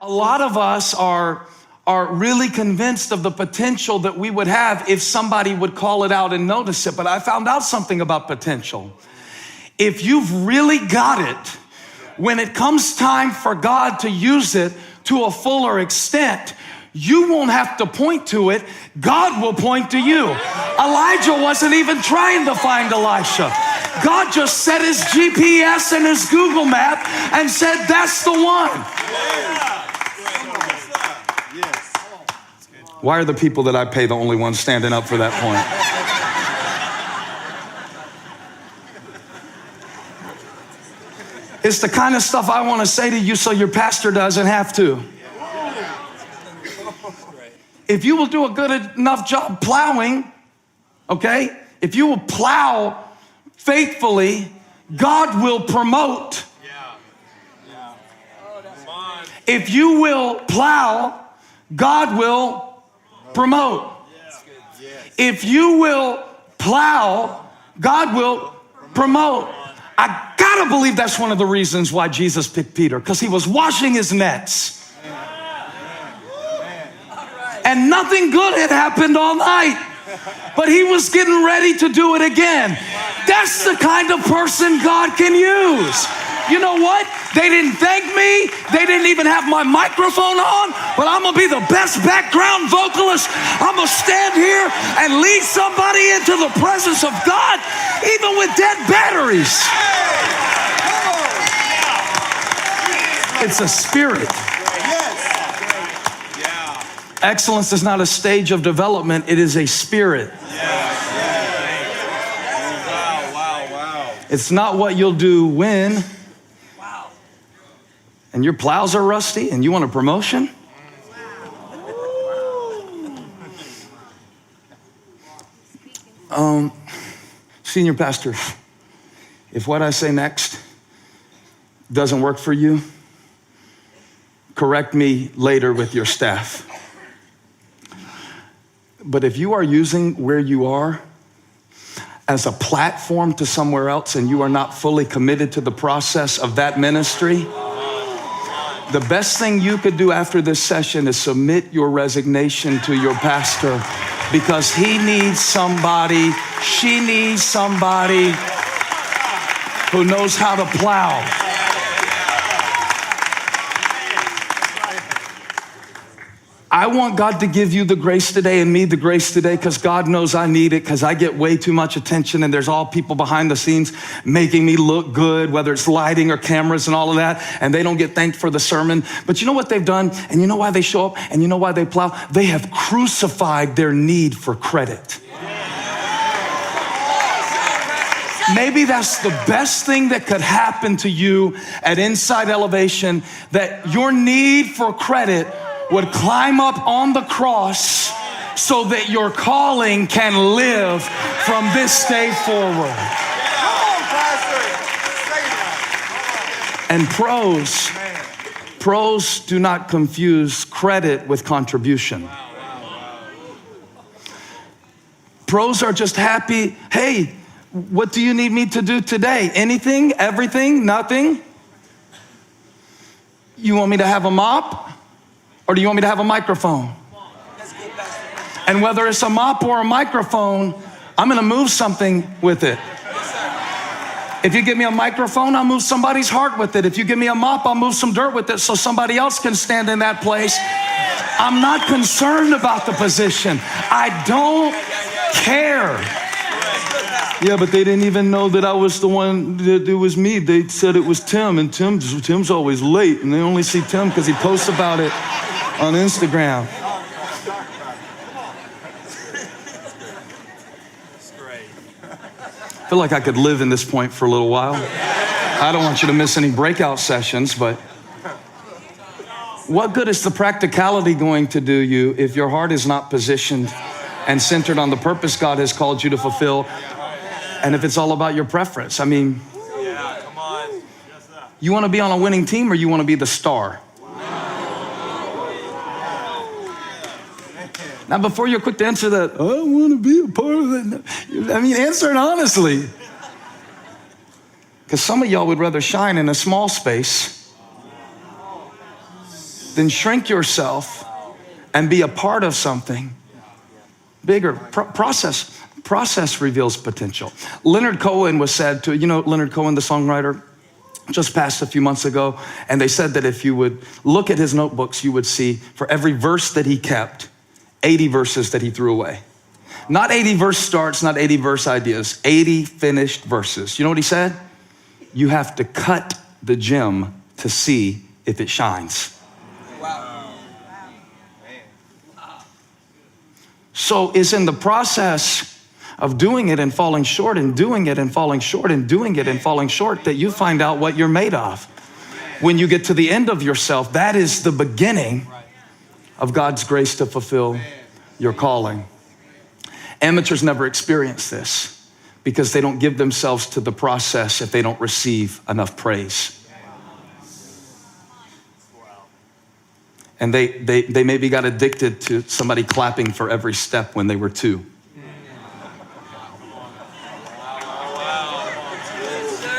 A lot of us are really convinced of the potential that we would have if somebody would call it out and notice it. But I found out something about potential. If you've really got it, when it comes time for God to use it to a fuller extent, you won't have to point to it. God will point to you. Elijah wasn't even trying to find Elisha. God just set his GPS and his Google map and said, that's the one. Why are the people that I pay the only ones standing up for that point? It's the kind of stuff I want to say to you so your pastor doesn't have to. If you will do a good enough job plowing, okay? If you will plow faithfully, God will promote. If you will plow, God will promote. If you will plow, God will promote. I gotta believe that's one of the reasons why Jesus picked Peter, because he was washing his nets. And nothing good had happened all night, but he was getting ready to do it again. That's the kind of person God can use. You know what? They didn't thank me. They didn't even have my microphone on, but I'm going to be the best background vocalist. I'm going to stand here and lead somebody into the presence of God, even with dead batteries. It's a spirit. Excellence is not a stage of development. It is a spirit. It's not what you'll do when. And your plows are rusty and you want a promotion? Senior pastor, if what I say next doesn't work for you, correct me later with your staff. But if you are using where you are as a platform to somewhere else and you are not fully committed to the process of that ministry, the best thing you could do after this session is submit your resignation to your pastor, because he needs somebody, she needs somebody who knows how to plow. I want God to give you the grace today and me the grace today, because God knows I need it, because I get way too much attention and there's all people behind the scenes making me look good, whether it's lighting or cameras and all of that, and they don't get thanked for the sermon. But you know what they've done? And you know why they show up? And you know why they plow? They have crucified their need for credit. Maybe that's the best thing that could happen to you at Inside Elevation, that your need for credit would climb up on the cross so that your calling can live from this day forward. And pros do not confuse credit with contribution. Pros are just happy. Hey, what do you need me to do today? Anything, everything, nothing? You want me to have a mop? Or do you want me to have a microphone? And whether it's a mop or a microphone, I'm going to move something with it. If you give me a microphone, I'll move somebody's heart with it. If you give me a mop, I'll move some dirt with it so somebody else can stand in that place. I'm not concerned about the position. I don't care. Yeah, but they didn't even know that I was the one, that it was me. They said it was Tim, and Tim's always late, and they only see Tim because he posts about it on Instagram. I feel like I could live in this point for a little while. I don't want you to miss any breakout sessions, but what good is the practicality going to do you if your heart is not positioned and centered on the purpose God has called you to fulfill, and if it's all about your preference? I mean, you want to be on a winning team, or you want to be the star? Now, before you're quick to answer that, I want to be a part of it. I mean, answer it honestly. Because some of y'all would rather shine in a small space then shrink yourself and be a part of something bigger. Process reveals potential. Leonard Cohen was said to, you know Leonard Cohen, the songwriter, just passed a few months ago, and they said that if you would look at his notebooks, you would see for every verse that he kept, 80 verses that he threw away. Not 80 verse starts, not 80 verse ideas, 80 finished verses. You know what he said? You have to cut the gem to see if it shines. Wow. So it's in the process of doing it and falling short and doing it and falling short and doing it and falling short that you find out what you're made of. When you get to the end of yourself, that is the beginning of God's grace to fulfill your calling. Amateurs never experience this because they don't give themselves to the process if they don't receive enough praise. And they maybe got addicted to somebody clapping for every step when they were 2.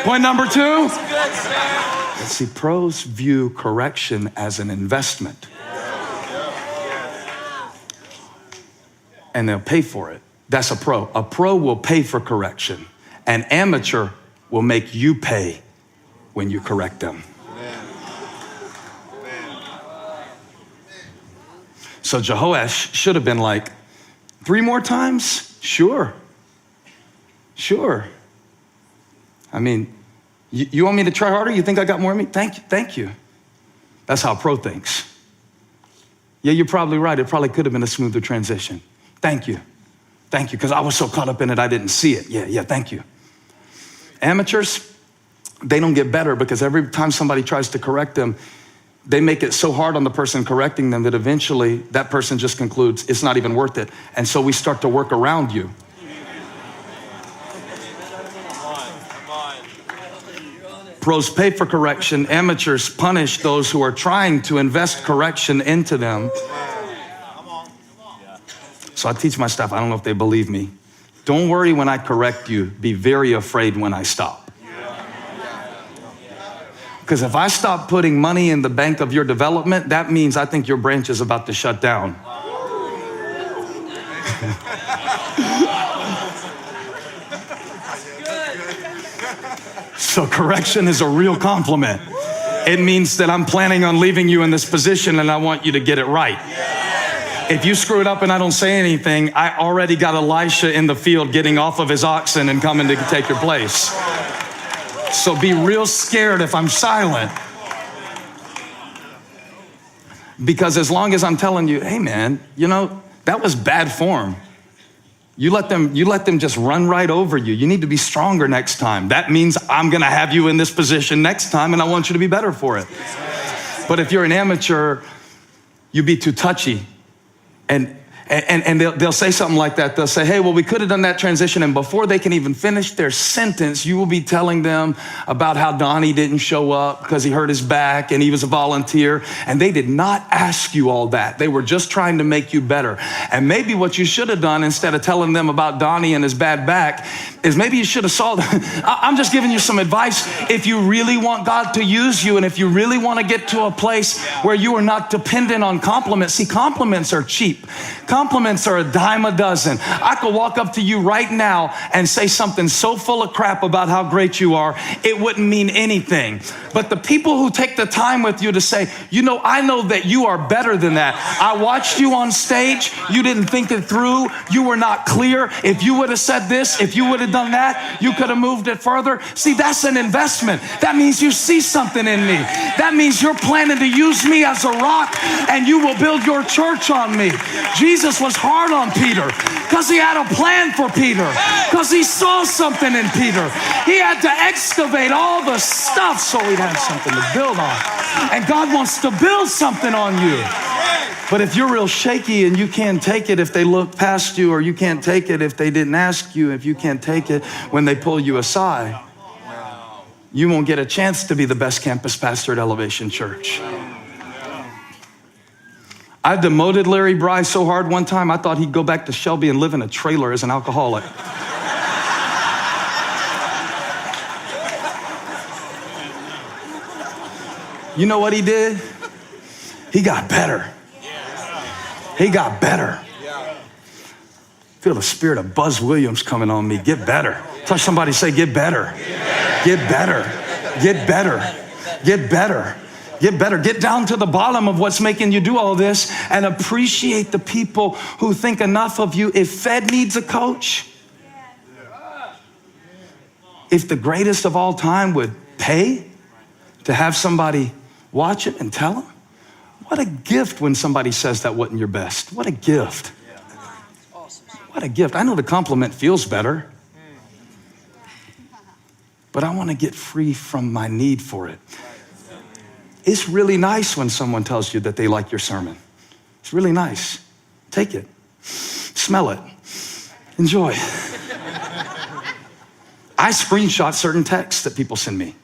Point number 2. Let's see, pros view correction as an investment. And they'll pay for it. That's a pro. A pro will pay for correction. An amateur will make you pay when you correct them. So Jehoash should have been like, 3 more times? Sure. I mean, you want me to try harder? You think I got more in me? Thank you. That's how a pro thinks. Yeah, you're probably right. It probably could have been a smoother transition. Thank you, because I was so caught up in it, I didn't see it. Yeah, thank you. Amateurs, they don't get better because every time somebody tries to correct them, they make it so hard on the person correcting them that eventually that person just concludes it's not even worth it. And so we start to work around you. Pros pay for correction. Amateurs punish those who are trying to invest correction into them. So I teach my staff, I don't know if they believe me. Don't worry when I correct you. Be very afraid when I stop. Because if I stop putting money in the bank of your development, that means I think your branch is about to shut down. So correction is a real compliment. It means that I'm planning on leaving you in this position and I want you to get it right. If you screw it up and I don't say anything, I already got Elisha in the field getting off of his oxen and coming to take your place. So be real scared if I'm silent. Because as long as I'm telling you, hey man, you know, that was bad form. You let them just run right over you. You need to be stronger next time. That means I'm going to have you in this position next time, and I want you to be better for it. But if you're an amateur, you be too touchy. And they'll say something like that. They'll say, hey, well, we could have done that transition. And before they can even finish their sentence, you will be telling them about how Donnie didn't show up because he hurt his back and he was a volunteer. And they did not ask you all that. They were just trying to make you better. And maybe what you should have done instead of telling them about Donnie and his bad back is maybe you should have saw them. I'm just giving you some advice. If you really want God to use you and if you really want to get to a place where you are not dependent on compliments. See, compliments are cheap. Compliments are a dime a dozen. I could walk up to you right now and say something so full of crap about how great you are, it wouldn't mean anything. But the people who take the time with you to say, you know, I know that you are better than that. I watched you on stage. You didn't think it through. You were not clear. If you would have said this, if you would have done that, you could have moved it further. See, that's an investment. That means you see something in me. That means you're planning to use me as a rock and you will build your church on me. Jesus was hard on Peter because he had a plan for Peter, because he saw something in Peter. He had to excavate all the stuff so he'd have something to build on. And God wants to build something on you. But if you're real shaky and you can't take it if they look past you, or you can't take it if they didn't ask you, if you can't take it when they pull you aside, you won't get a chance to be the best campus pastor at Elevation Church. I demoted Larry Bry so hard one time, I thought he'd go back to Shelby and live in a trailer as an alcoholic. You know what he did? He got better. He got better. Feel the spirit of Buzz Williams coming on me. Get better. Touch somebody, say, get better. Get better. Get better. Get better. Get better. Get down to the bottom of what's making you do all this and appreciate the people who think enough of you. If Fed needs a coach, if the greatest of all time would pay to have somebody watch it and tell them, what a gift when somebody says that wasn't your best. What a gift. What a gift. I know the compliment feels better, but I want to get free from my need for it. It's really nice when someone tells you that they like your sermon. It's really nice. Take it. Smell it. Enjoy. I screenshot certain texts that people send me.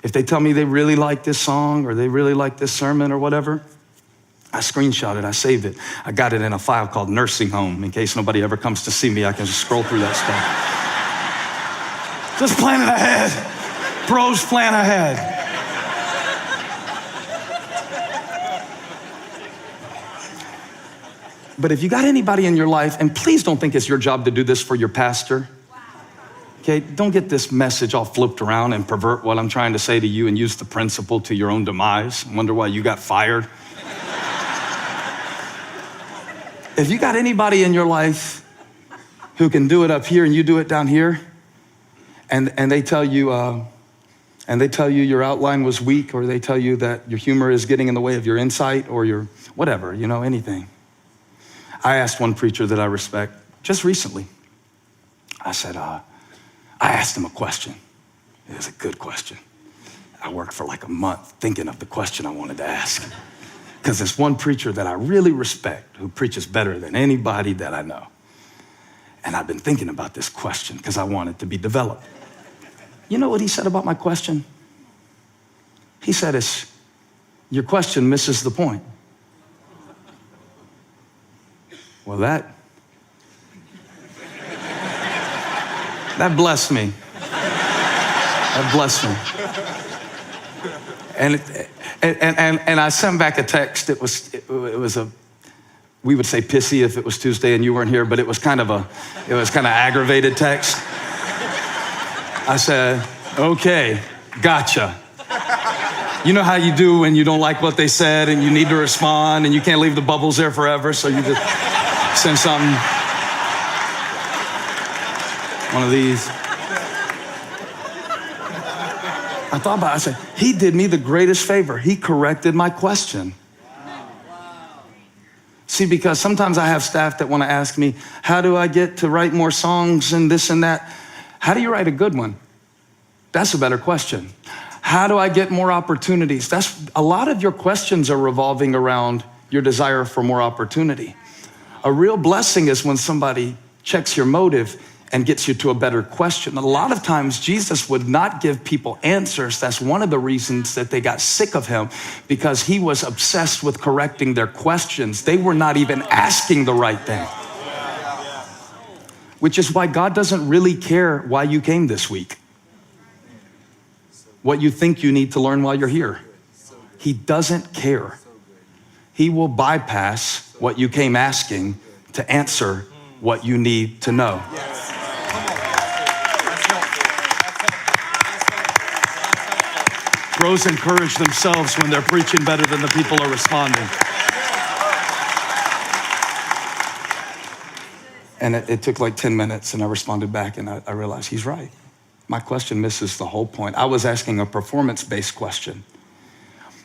If they tell me they really like this song or they really like this sermon or whatever, I screenshot it, I saved it. I got it in a file called Nursing Home. In case nobody ever comes to see me, I can just scroll through that stuff. Just planning ahead. Bros plan ahead. But if you got anybody in your life, and please don't think it's your job to do this for your pastor. Okay, don't get this message all flipped around and pervert what I'm trying to say to you and use the principle to your own demise. Wonder why you got fired. If you got anybody in your life who can do it up here and you do it down here, and they tell you your outline was weak, or they tell you that your humor is getting in the way of your insight or your whatever, anything. I asked one preacher that I respect just recently. I asked him a question. It was a good question. I worked for like a month thinking of the question I wanted to ask. Because there's one preacher that I really respect who preaches better than anybody that I know. And I've been thinking about this question because I want it to be developed. You know what he said about my question? He said, your question misses the point. Well, that blessed me. That blessed me. And I sent back a text. It was we would say pissy if it was Tuesday and you weren't here, but it was kind of aggravated text. I said, okay, gotcha. You know how you do when you don't like what they said and you need to respond and you can't leave the bubbles there forever, so you just send something. One of these. I thought about it. I said, he did me the greatest favor. He corrected my question. See, because sometimes I have staff that want to ask me, how do I get to write more songs and this and that? How do you write a good one? That's a better question. How do I get more opportunities? A lot of your questions are revolving around your desire for more opportunity. A real blessing is when somebody checks your motive and gets you to a better question. A lot of times Jesus would not give people answers. That's one of the reasons that they got sick of him, because he was obsessed with correcting their questions. They were not even asking the right thing. Which is why God doesn't really care why you came this week. What you think you need to learn while you're here. He doesn't care. He will bypass what you came asking to answer what you need to know. Bros encourage themselves when they're preaching better than the people are responding. And it took like 10 minutes and I responded back and I realized he's right. My question misses the whole point. I was asking a performance-based question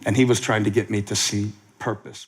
and he was trying to get me to see purpose.